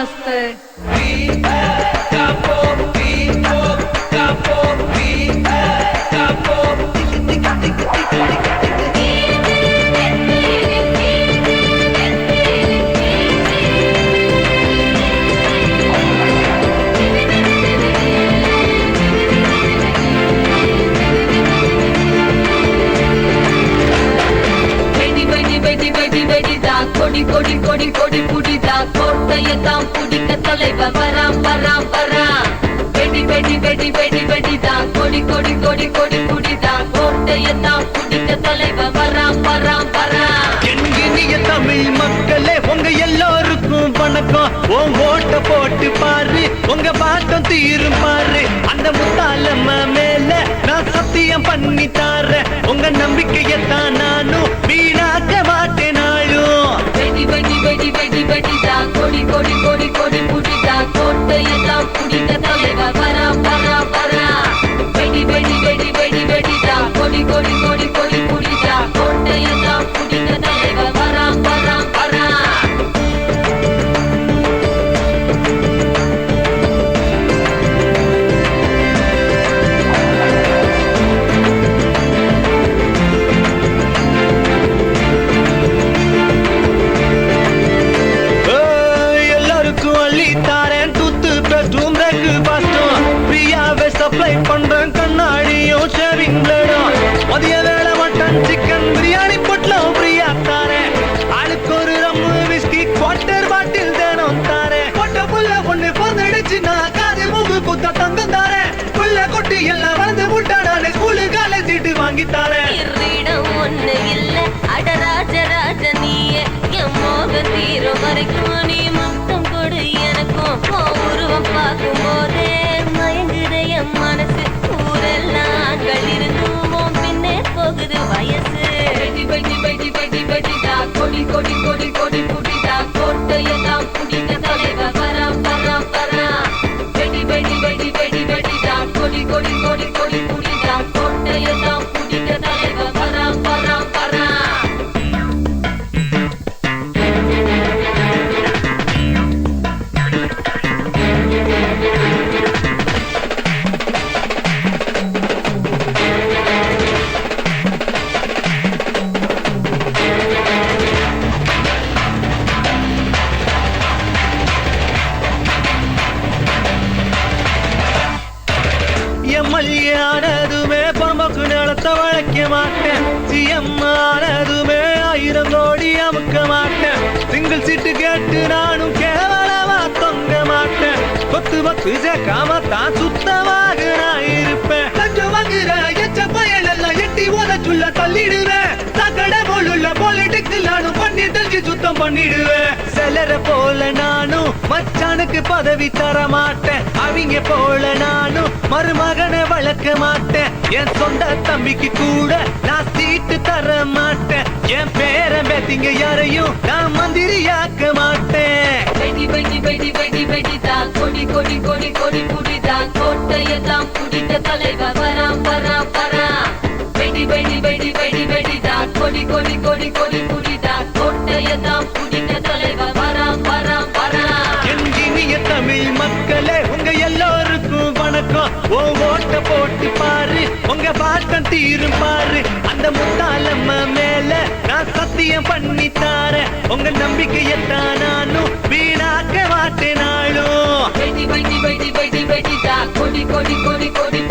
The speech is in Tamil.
नमस्ते। कोड़ी कोड़ी कोड़ी कोड़ी पुड़ी दा कोट्टैय ताम पुडिक्क तलैवर वराम वराम वराम बेडी बेडी बेडी बेडी बेडी दा कोड़ी कोड़ी कोड़ी कोड़ी पुड़ी दा कोट्टैय ताम पुडिक्क तलैवर वराम वराम वराम என்கினிய தமிழ் மக்களே உங்க எல்லாருக்கும் வணக்கம் உன் ஓட்ட போட்டு பாரு உங்க பாட்டம் தீரும் பாரு அந்த முத்தாலம்மா மேல நான் சத்தியம் பண்ணி தாரேன் உங்க நம்பிக்கையத்தான் நானும் வீணாக்க மாட்டேன் நாளும் बेडी बेडी बेडी बेडी बेडी दा कोड़ी कोड़ी कोड़ी कोड़ी पुड़ी दा कोट्टैय ताम पुडिक्क तलैवर वराम वराम वराम बेडी बेडी बेडी बेडी बेडी दा कोड़ी कोड़ी कोड़ी कोड़ी पुड़ी दा कोट्टैय ताम पुडिक्क तलैवर वराम वराम वराम சப்ளை பண்றேன் கண்ணாடியும் ஷேவிங் பிளேடும் மதிய வேளை மட்டன் சிக்கன் பிரியாணி பொட்டலம் ஃப்ரீயா தாரேன் ஆளுக்கு ஒரு ரம்மு விஸ்கி குவார்டர் பாட்டில் தேனும் தாரேன் பொட்ட புள்ள ஒண்ணு பிறந்துடுச்சுன்னா காது மூக்கு குத்த தங்கம் தாரேன் புள்ள கொட்டி எல்லாம் வளர்ந்து விட்டானே ஸ்கூலு காலேஜ் சீட்டு வாங்கி தாரேன் இடம் ஒண்ணு இல்ல அட ராஜ ராஜ நீயே என் மோக தீரும் வரைக்கும் நீ முத்தம் கொடு எனக்கும் உருவம் பார்க்கும் போதே மயங்குது என் மனசு ஊரெல்லாம் ஆண்கள் இருந்தும் பின்னே போகுது வயசு बेडी बेडी बेडी बेडी बेडी दा कोड़ी कोड़ी कोड़ी कोड़ी पुड़ी दा कोट्टैय ताम पुडिक्क तलैवर वराम वराम वराम बेडी बेडी बेडी बेडी बेडी दा कोड़ी कोड़ी कोड़ी कोड़ी पुड़ी दा कोट्टैय ताम पुडिक्क तलैवर वराम वराम वराम எம்எல்ஏனதுமே பொறுமக்கு நிலத்தை வளைக்க மாட்டேன் சிஎம் ஆனதுமே 1000 கோடி அமுக்க மாட்டேன் சிங்கிள் சீட்டு கேட்டு நானும் கேவலமா தொங்க மாட்டேன் கொத்து பத்து சேர்க்காம தான் சுத்தமாக நான் இருப்பேன் லஞ்சம் வாங்குற எச்ச பயல் எல்லாம் எட்டி உதச்சுள்ள தள்ளிடுவேன் சக்கடை போலுள்ள பாலிடிக்ஸ் நானும் பண்ணி தெளிச்சு சுத்தம் பண்ணிடுவேன் சிலரை போல நானும் மச்சானுக்கு பதவி தர மாட்டேன் அவங்க போல நானும் மருமகனை வளர்க்க மாட்டேன் என் சொந்த தம்பிக்கு கூட நான் சீட்டு தர மாட்டேன் என் பேரன் பேத்திங்க யாரையும் நான் மந்திரியாக்க மாட்டேன் बेडी बेडी बेडी बेडी बेडी दा कोड़ी कोड़ी कोड़ी कोड़ी पुड़ी दा कोट्टैय ताम पुडिक्क तलैवर वराम वराम वराम बेडी बेडी बेडी बेडी बेडी दा कोड़ी कोड़ी कोड़ी कोड़ी पुड़ी दा कोट्टैय ताम पुडिक्क तलैवर वराम वराम वराम என்கினிய தமிழ் மக்களே உங்க எல்லாருக்கும் வணக்கம் ஓட்ட போட்டு பாரு உங்க பாட்டம் தீரும் பாரு அந்த முத்தாலம்மா மேல நான் சத்தியம் பண்ணி தாரேன் உங்க நம்பிக்கையத்தான் நானும் வீணாக்க மாட்டேன் நாளும் बेडी बेडी बेडी बेडी बेडी दा कोड़ी कोड़ी कोड़ी कोड़ी